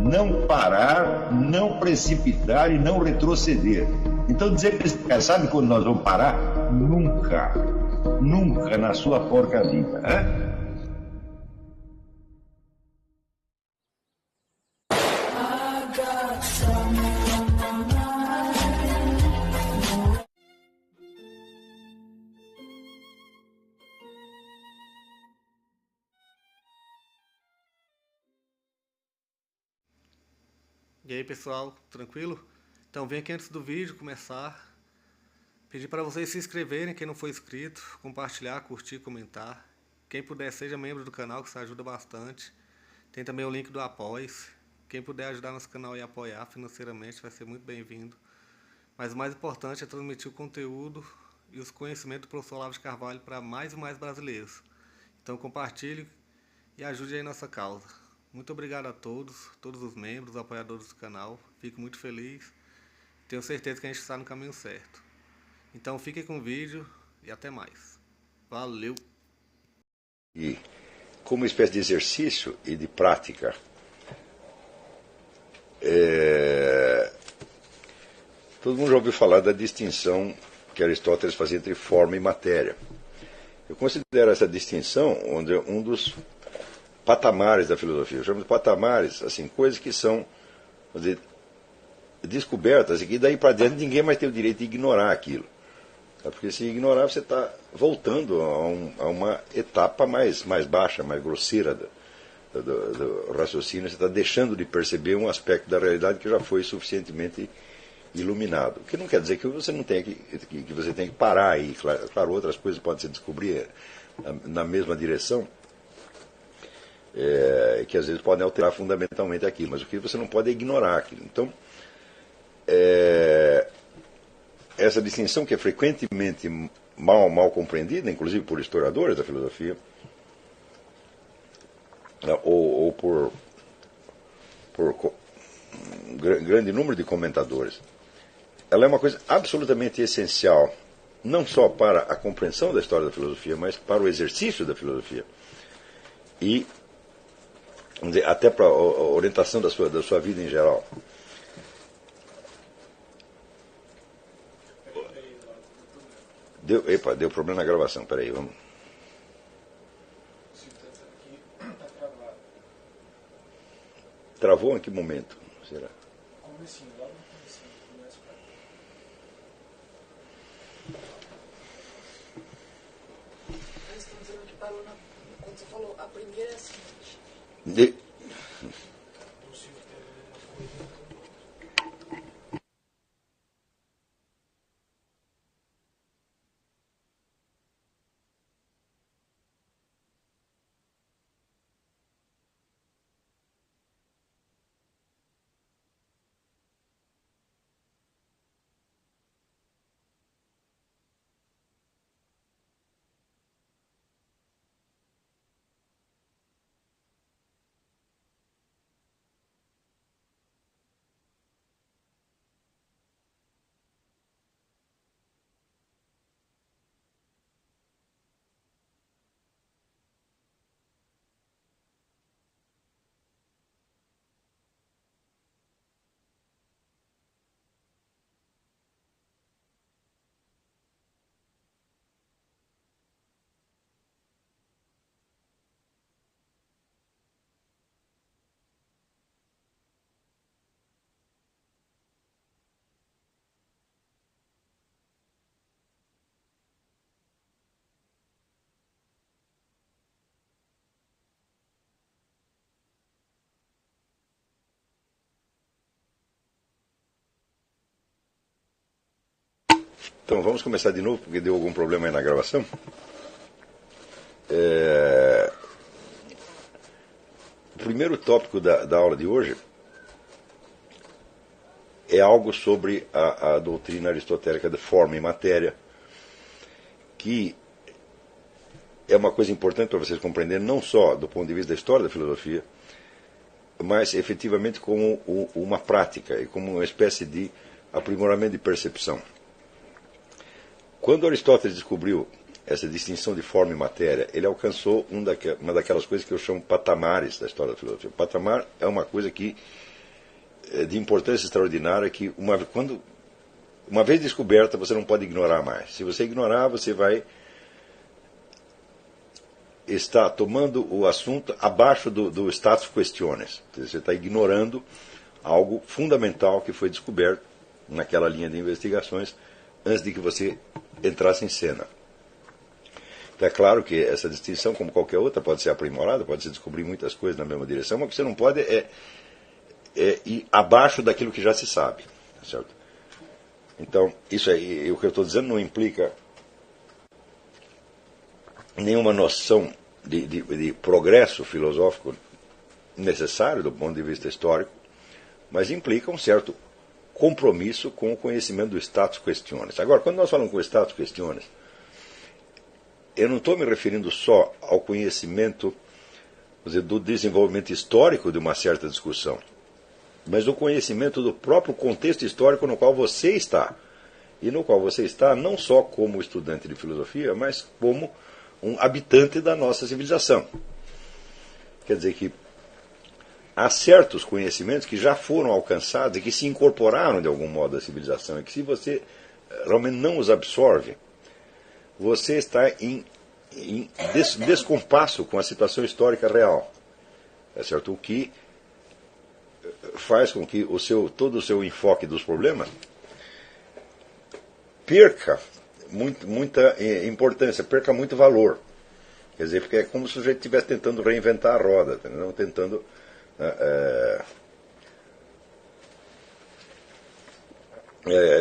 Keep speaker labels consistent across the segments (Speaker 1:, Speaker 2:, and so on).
Speaker 1: não parar, não precipitar e não retroceder. Então dizer para esse cara, sabe quando nós vamos parar? Nunca. Nunca na sua porca vida. Né?
Speaker 2: E aí pessoal, tranquilo? Então vem aqui antes do vídeo começar, pedir para vocês se inscreverem, quem não for inscrito, compartilhar, curtir, comentar. Quem puder seja membro do canal, que isso ajuda bastante. Tem também o link do Apoia-se. Quem puder ajudar nosso canal e apoiar financeiramente vai ser muito bem-vindo. Mas o mais importante é transmitir o conteúdo e os conhecimentos do professor Olavo de Carvalho para mais e mais brasileiros. Então compartilhe e ajude aí nossa causa. Muito obrigado a todos os membros, apoiadores do canal. Fico muito feliz. Tenho certeza que a gente está no caminho certo. Então fiquem com o vídeo e até mais. Valeu!
Speaker 3: E como espécie de exercício e de prática, todo mundo já ouviu falar da distinção que Aristóteles fazia entre forma e matéria. Eu considero essa distinção onde um dos patamares da filosofia. Eu chamo de patamares, assim, coisas que são, vamos dizer, descobertas e que daí para diante ninguém mais tem o direito de ignorar aquilo. Porque se ignorar você está voltando a uma etapa mais baixa, mais grosseira do raciocínio. Você está deixando de perceber um aspecto da realidade que já foi suficientemente iluminado. O que não quer dizer que você não tenha que você tem que parar aí. Claro, outras coisas podem se descobrir na mesma direção. Que às vezes podem alterar fundamentalmente aquilo, mas o que você não pode é ignorar aquilo. Então, essa distinção que é frequentemente mal compreendida, inclusive por historiadores da filosofia, ou por um grande número de comentadores, ela é uma coisa absolutamente essencial, não só para a compreensão da história da filosofia, mas para o exercício da filosofia. E vamos dizer, até para a orientação da sua vida em geral. Deu problema na gravação, peraí, vamos. Travou em que momento? Será?
Speaker 4: Comecinho, lá no comecinho, começa pra... Eles estão dizendo que parou quando você falou, a primeira é a seguinte.
Speaker 3: Então vamos começar de novo, porque deu algum problema aí na gravação. O primeiro tópico da aula de hoje é algo sobre a doutrina aristotélica de forma e matéria, que é uma coisa importante para vocês compreenderem, não só do ponto de vista da história da filosofia, mas efetivamente como uma prática e como uma espécie de aprimoramento de percepção. Quando Aristóteles descobriu essa distinção de forma e matéria, ele alcançou uma daquelas coisas que eu chamo patamares da história da filosofia. O patamar é uma coisa que de importância extraordinária que, uma vez descoberta, você não pode ignorar mais. Se você ignorar, você vai estar tomando o assunto abaixo do status questiones. Você está ignorando algo fundamental que foi descoberto naquela linha de investigações antes de que você entrasse em cena. Então é claro que essa distinção, como qualquer outra, pode ser aprimorada, pode se descobrir muitas coisas na mesma direção, mas o que você não pode é ir abaixo daquilo que já se sabe. Certo? Então, isso aí, o que eu estou dizendo não implica nenhuma noção de progresso filosófico necessário do ponto de vista histórico, mas implica um certo compromisso com o conhecimento do status questiones. Agora, quando nós falamos com o status questiones, eu não estou me referindo só ao conhecimento, vamos dizer, do desenvolvimento histórico de uma certa discussão, mas do conhecimento do próprio contexto histórico no qual você está. E no qual você está não só como estudante de filosofia, mas como um habitante da nossa civilização. Quer dizer que há certos conhecimentos que já foram alcançados e que se incorporaram de algum modo à civilização, e que se você realmente não os absorve, você está em descompasso com a situação histórica real. É certo? O que faz com que todo o seu enfoque dos problemas perca muita importância, perca muito valor. Quer dizer, porque é como se o sujeito estivesse tentando reinventar a roda, não tentando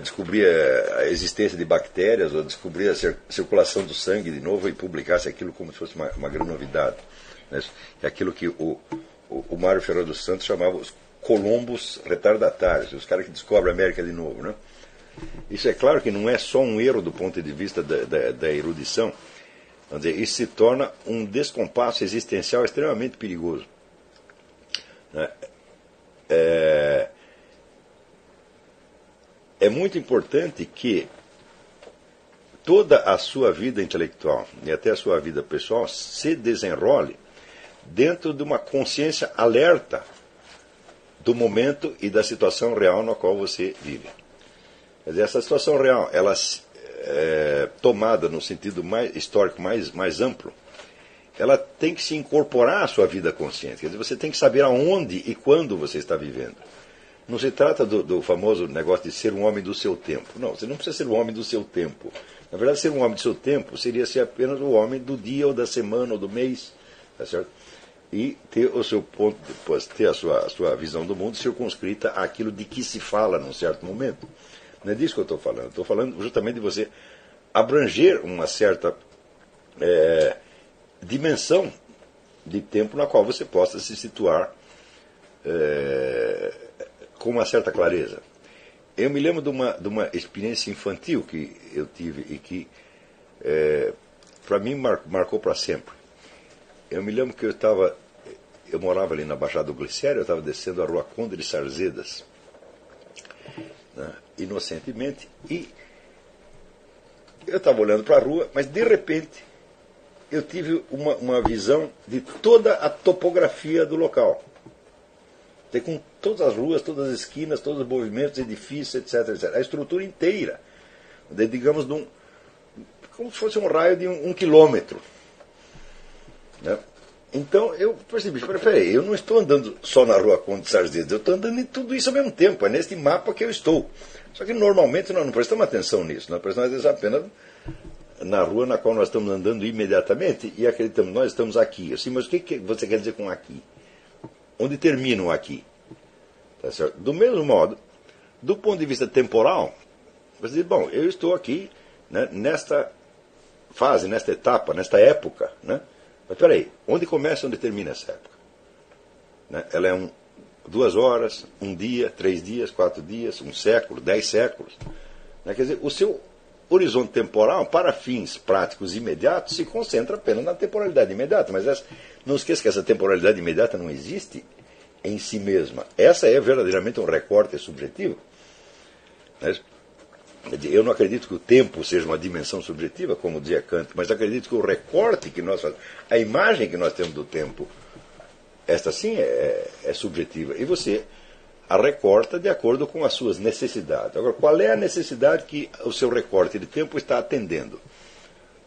Speaker 3: descobrir a existência de bactérias, ou descobrir a circulação do sangue de novo e publicasse aquilo como se fosse uma grande novidade. Né? É aquilo que o Mário Ferreira dos Santos chamava os colombos retardatários, os caras que descobrem a América de novo. Né? Isso é claro que não é só um erro do ponto de vista da erudição. Vamos dizer, isso se torna um descompasso existencial extremamente perigoso. Né? É muito importante que toda a sua vida intelectual e até a sua vida pessoal se desenrole dentro de uma consciência alerta do momento e da situação real na qual você vive. Quer dizer, essa situação real, ela tomada no sentido histórico mais amplo, ela tem que se incorporar à sua vida consciente. Quer dizer, você tem que saber aonde e quando você está vivendo. Não se trata do famoso negócio de ser um homem do seu tempo. Não, você não precisa ser um homem do seu tempo. Na verdade, ser um homem do seu tempo seria ser apenas o homem do dia, ou da semana, ou do mês. Tá certo? E ter o seu ponto, depois ter a sua visão do mundo circunscrita àquilo de que se fala num certo momento. Não é disso que eu estou falando. Estou falando justamente de você abranger uma certa dimensão de tempo na qual você possa se situar com uma certa clareza. Eu me lembro de uma experiência infantil que eu tive e que, para mim, marcou para sempre. Eu me lembro que eu morava ali na Baixada do Glicério, eu estava descendo a rua Conde de Sarzedas, né, inocentemente, e eu estava olhando para a rua, mas de repente eu tive uma visão de toda a topografia do local. Com todas as ruas, todas as esquinas, todos os movimentos, edifícios, etc, etc. A estrutura inteira, digamos, como se fosse um raio de 1 quilômetro. Né? Então eu percebi, peraí, eu não estou andando só na rua Conde de Sarzedas, eu estou andando em tudo isso ao mesmo tempo, é neste mapa que eu estou. Só que normalmente nós não prestamos atenção nisso, nós prestamos atenção apenas na rua na qual nós estamos andando imediatamente e acreditamos, nós estamos aqui. Assim, mas o que você quer dizer com aqui? Onde termina o aqui? Tá certo? Do mesmo modo, do ponto de vista temporal, você diz, bom, eu estou aqui, né, nesta fase, nesta etapa, nesta época, né? Mas peraí, onde começa e onde termina essa época? Né? Ela é 2 horas, 1 dia, 3 dias, 4 dias, 1 século, 10 séculos. Né? Quer dizer, o seu horizonte temporal, para fins práticos imediatos, se concentra apenas na temporalidade imediata. Mas não esqueça que essa temporalidade imediata não existe em si mesma. Essa é verdadeiramente um recorte subjetivo. Né? Eu não acredito que o tempo seja uma dimensão subjetiva, como dizia Kant, mas acredito que o recorte que nós fazemos, a imagem que nós temos do tempo, esta sim é subjetiva. E você a recorta de acordo com as suas necessidades. Agora, qual é a necessidade que o seu recorte de tempo está atendendo?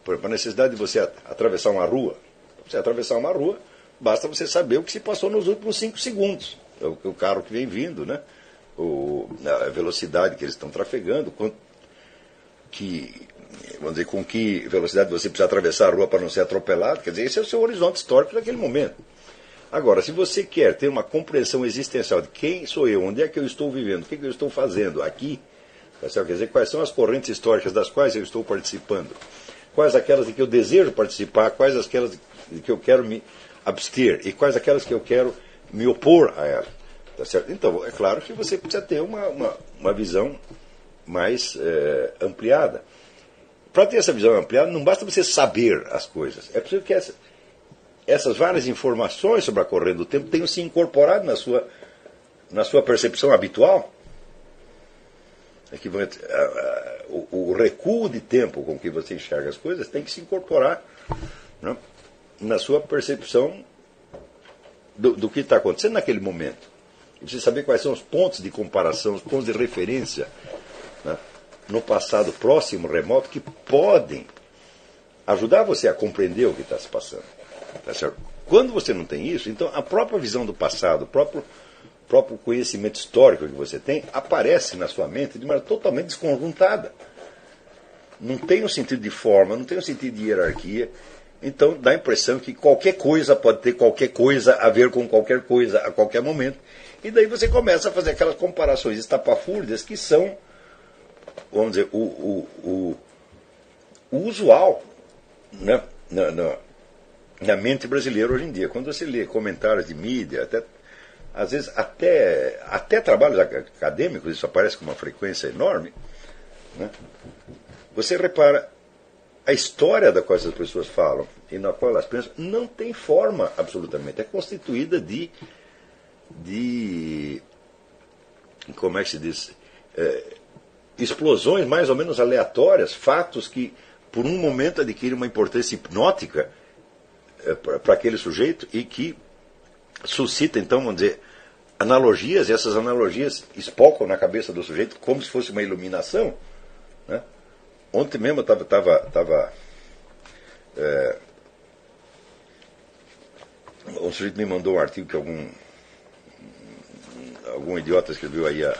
Speaker 3: Por exemplo, a necessidade de você atravessar uma rua. Para você atravessar uma rua, basta você saber o que se passou nos últimos 5 segundos. O carro que vem vindo, né? A velocidade que eles estão trafegando, vamos dizer, com que velocidade você precisa atravessar a rua para não ser atropelado. Quer dizer, esse é o seu horizonte histórico daquele momento. Agora, se você quer ter uma compreensão existencial de quem sou eu, onde é que eu estou vivendo, o que eu estou fazendo aqui, tá certo? Quer dizer, quais são as correntes históricas das quais eu estou participando, quais aquelas de que eu desejo participar, quais aquelas de que eu quero me abster e quais aquelas que eu quero me opor a elas. Tá certo? Então, é claro que você precisa ter uma visão mais ampliada. Para ter essa visão ampliada, não basta você saber as coisas. É preciso que essas várias informações sobre a corrente do tempo tenham se incorporado na sua percepção habitual. O recuo de tempo com que você enxerga as coisas tem que se incorporar, né, na sua percepção do que está acontecendo naquele momento. E você saber quais são os pontos de comparação, os pontos de referência, né, no passado próximo, remoto, que podem ajudar você a compreender o que está se passando. Tá certo? Quando você não tem isso, então a própria visão do passado, o próprio conhecimento histórico que você tem, aparece na sua mente de maneira totalmente desconjuntada. Não tem um sentido de forma, não tem um sentido de hierarquia. Então dá a impressão que qualquer coisa pode ter qualquer coisa a ver com qualquer coisa a qualquer momento. E daí você começa a fazer aquelas comparações estapafúrdias que são, vamos dizer, o usual, né, na mente brasileira hoje em dia. Quando você lê comentários de mídia, às vezes até trabalhos acadêmicos, isso aparece com uma frequência enorme, né, você repara, a história da qual essas pessoas falam e na qual elas pensam não tem forma absolutamente. É constituída de como é que se diz? Explosões mais ou menos aleatórias, fatos que por um momento adquirem uma importância hipnótica para aquele sujeito e que suscita, então, vamos dizer, analogias, e essas analogias espocam na cabeça do sujeito como se fosse uma iluminação, né? Ontem mesmo eu estava um sujeito me mandou um artigo que algum idiota escreveu aí a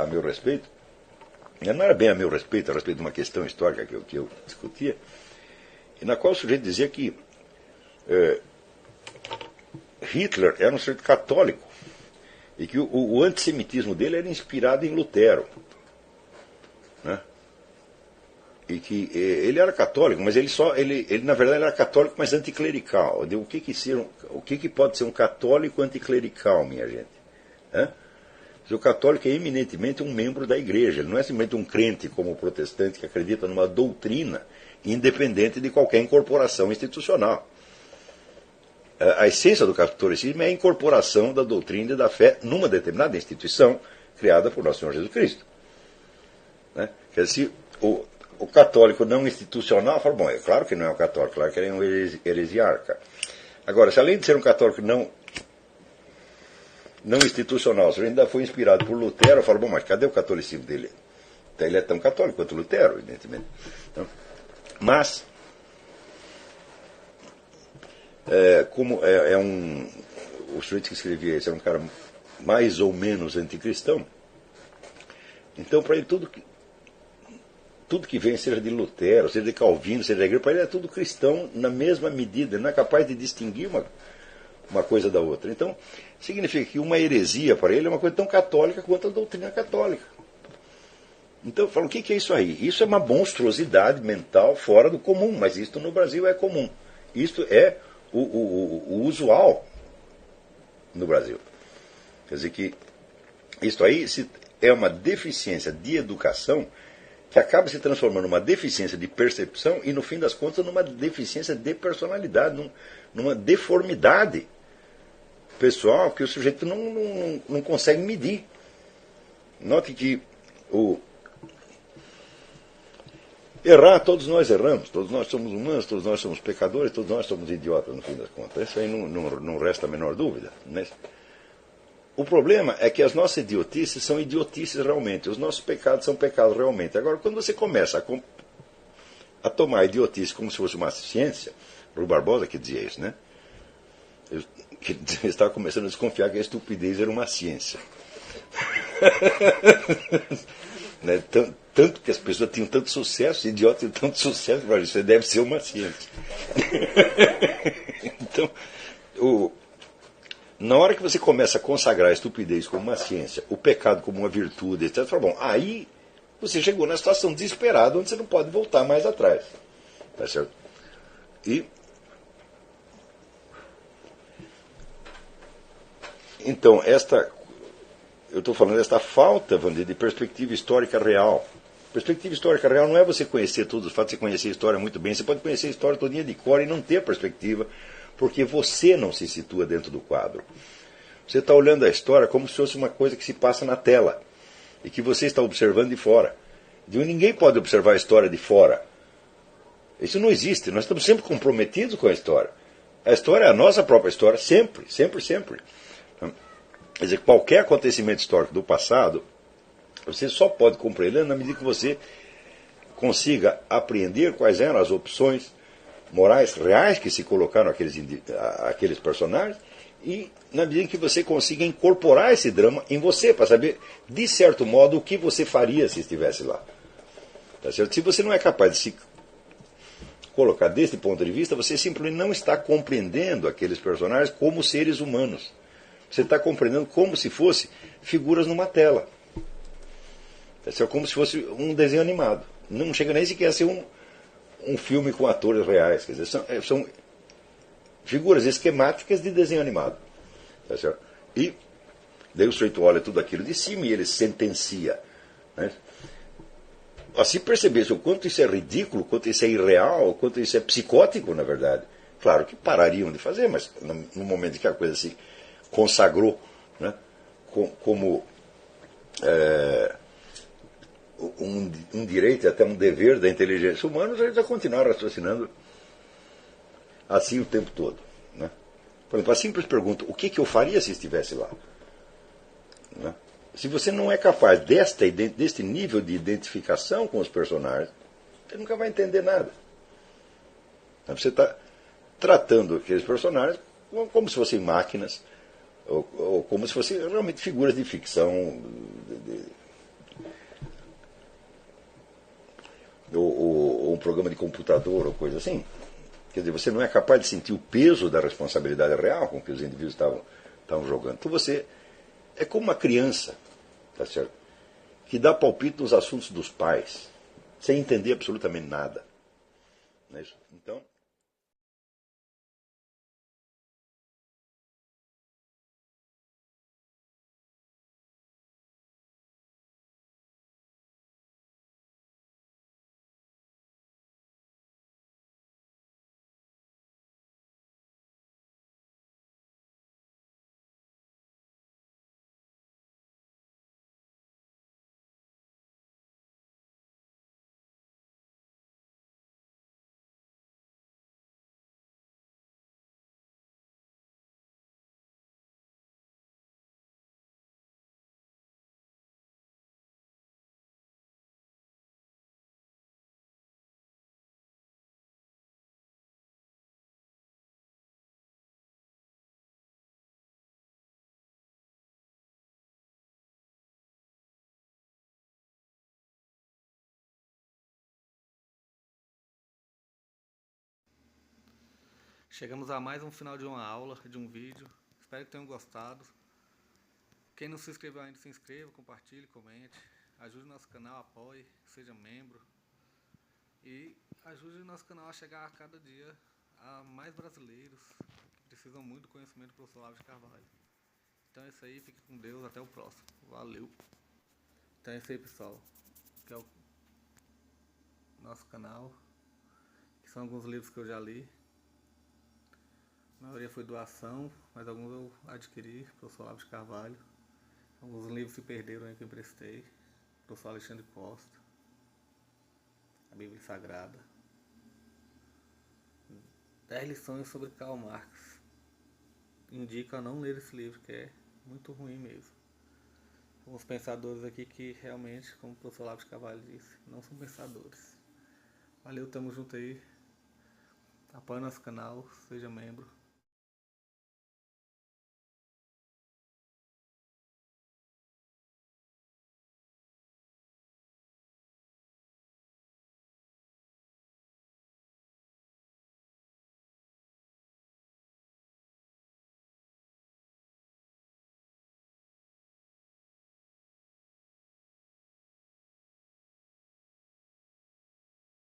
Speaker 3: meu respeito. Não era bem a meu respeito, a respeito de uma questão histórica que eu discutia, e na qual o sujeito dizia que Hitler era um sujeito católico e que o antissemitismo dele era inspirado em Lutero, né? E que ele era católico, mas ele na verdade era católico, mas anticlerical. O que pode ser um católico anticlerical, minha gente? O católico é eminentemente um membro da igreja, ele não é simplesmente um crente como o protestante que acredita numa doutrina independente de qualquer incorporação institucional. A essência do catolicismo é a incorporação da doutrina e da fé numa determinada instituição criada por nosso Senhor Jesus Cristo. Né? Quer dizer, o católico não institucional fala, bom, é claro que não é um católico, claro que ele é um heresiarca. Agora, se além de ser um católico não institucional, se ele ainda foi inspirado por Lutero, fala, bom, mas cadê o catolicismo dele? Então, ele é tão católico quanto Lutero, evidentemente. Então, mas, como o sujeito que escrevia isso era um cara mais ou menos anticristão, então para ele tudo que vem, seja de Lutero, seja de Calvino, seja da igreja, para ele é tudo cristão na mesma medida, ele não é capaz de distinguir uma coisa da outra. Então, significa que uma heresia para ele é uma coisa tão católica quanto a doutrina católica. Então, eu falo, o que é isso aí? Isso é uma monstruosidade mental fora do comum, mas isto no Brasil é comum. Isto é o usual no Brasil. Quer dizer que isto aí é uma deficiência de educação que acaba se transformando numa deficiência de percepção e, no fim das contas, numa deficiência de personalidade, numa deformidade pessoal que o sujeito não consegue medir. Note que errar, todos nós erramos, todos nós somos humanos, todos nós somos pecadores, todos nós somos idiotas, no fim das contas. Isso aí não resta a menor dúvida. Né? O problema é que as nossas idiotices são idiotices realmente, os nossos pecados são pecados realmente. Agora, quando você começa a tomar a idiotice como se fosse uma ciência, Rui Barbosa que dizia isso, né? Eu estava começando a desconfiar que a estupidez era uma ciência. Né? Tanto que as pessoas tinham tanto sucesso, idiotas tinham tanto sucesso, mas isso deve ser uma ciência. Então, na hora que você começa a consagrar a estupidez como uma ciência, o pecado como uma virtude, etc., você fala, bom, aí você chegou na situação desesperada onde você não pode voltar mais atrás. Tá certo? Então, eu estou falando desta falta, vamos dizer, de perspectiva histórica real. Perspectiva histórica real não é você conhecer todos os fatos, você conhecer a história muito bem. Você pode conhecer a história todinha de cor e não ter perspectiva, porque você não se situa dentro do quadro. Você está olhando a história como se fosse uma coisa que se passa na tela e que você está observando de fora. Ninguém pode observar a história de fora. Isso não existe. Nós estamos sempre comprometidos com a história. A história é a nossa própria história, sempre, sempre, sempre. Quer dizer, qualquer acontecimento histórico do passado, você só pode compreender na medida que você consiga apreender quais eram as opções morais reais que se colocaram aqueles personagens e na medida em que você consiga incorporar esse drama em você, para saber, de certo modo, o que você faria se estivesse lá. Tá certo? Se você não é capaz de se colocar desse ponto de vista, você simplesmente não está compreendendo aqueles personagens como seres humanos. Você está compreendendo como se fossem figuras numa tela. É como se fosse um desenho animado. Não chega nem sequer a ser um filme com atores reais. Quer dizer, são figuras esquemáticas de desenho animado. Tá certo? E daí o sujeito olha tudo aquilo de cima e ele sentencia. Né? Assim percebesse o quanto isso é ridículo, o quanto isso é irreal, o quanto isso é psicótico, na verdade. Claro que parariam de fazer, mas no momento em que a coisa se consagrou, né, como um direito e até um dever da inteligência humana, a gente vai continuar raciocinando assim o tempo todo. Né? Por exemplo, a simples pergunta, o que eu faria se estivesse lá? Né? Se você não é capaz deste nível de identificação com os personagens, você nunca vai entender nada. Você está tratando aqueles personagens como se fossem máquinas, ou como se fossem realmente figuras de ficção, ou um programa de computador, ou coisa assim. Quer dizer, você não é capaz de sentir o peso da responsabilidade real com que os indivíduos estavam jogando. Então você é como uma criança, tá certo? Que dá palpite nos assuntos dos pais, sem entender absolutamente nada. Não é isso? Então,
Speaker 2: Chegamos a mais um final de uma aula, de um vídeo. Espero que tenham gostado. Quem não se inscreveu ainda, se inscreva, compartilhe, comente. Ajude o nosso canal, apoie, seja membro. E ajude o nosso canal a chegar a cada dia a mais brasileiros que precisam muito do conhecimento do professor Olavo de Carvalho. Então é isso aí, fique com Deus, até o próximo. Valeu! Então é isso aí, pessoal. Que é o nosso canal. Que são alguns livros que eu já li. A maioria foi doação, mas alguns eu adquiri, professor Olavo de Carvalho. Alguns livros se perderam aí que eu emprestei. Professor Alexandre Costa. A Bíblia Sagrada. 10 lições sobre Karl Marx. Indico a não ler esse livro, que é muito ruim mesmo. Alguns pensadores aqui que realmente, como o professor Olavo de Carvalho disse, não são pensadores. Valeu, tamo junto aí. Apoie nosso canal, seja membro.